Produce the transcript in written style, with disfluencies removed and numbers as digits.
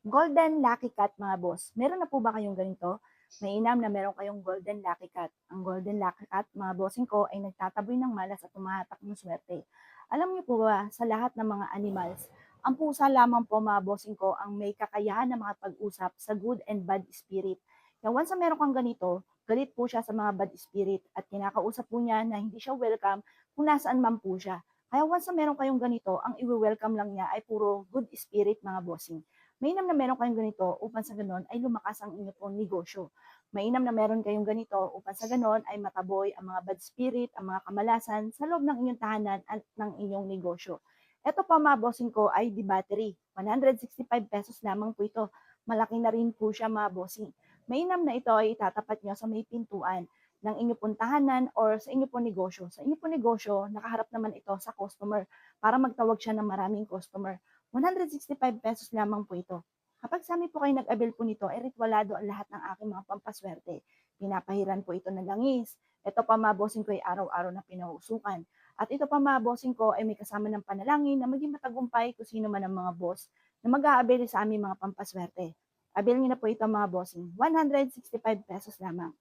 Golden Lucky Cat mga boss. Meron na po ba kayong ganito? Mainam na meron kayong Golden Lucky Cat. Ang Golden Lucky Cat, mga bossing ko, ay nagtataboy ng malas at tumahatak ng swerte. Alam niyo po ba, sa lahat ng mga animals, ang pusa lamang po mga bossing ko ang may kakayahan na makapag-usap sa good and bad spirit. Kaya once na meron kang ganito, galit po siya sa mga bad spirit at kinakausap po niya na hindi siya welcome kung nasaan man po siya. Kaya once na meron kayong ganito, ang i-welcome lang niya ay puro good spirit mga bossing. Mainam na meron kayong ganito upang sa ganon ay lumakas ang inyo pong negosyo. Mainam na meron kayong ganito upang sa ganon ay mataboy ang mga bad spirit, ang mga kamalasan sa loob ng inyong tahanan at ng inyong negosyo. Ito pa mga bossing ko ay the battery. 165 pesos lamang po ito. Malaki na rin po siya mga bossing. Mainam na ito ay itatapat nyo sa may pintuan ng inyong pong tahanan or sa inyong pong negosyo. Sa inyong pong negosyo, nakaharap naman ito sa customer para magtawag siya ng maraming customer. 165 pesos lamang po ito. Kapag sa amin po kayo nag-avail po nito, ay ritwalado ang lahat ng aking mga pampaswerte. Pinapahiran po ito ng langis. Ito pa mga bossing ko ay araw-araw na pinahusukan. At ito pa mga bossing ko ay may kasama ng panalangin na maging matagumpay kung sino man ang mga boss na mag-a-avail sa aming mga pampaswerte. Avail niyo na po ito mga bossing. 165 pesos lamang.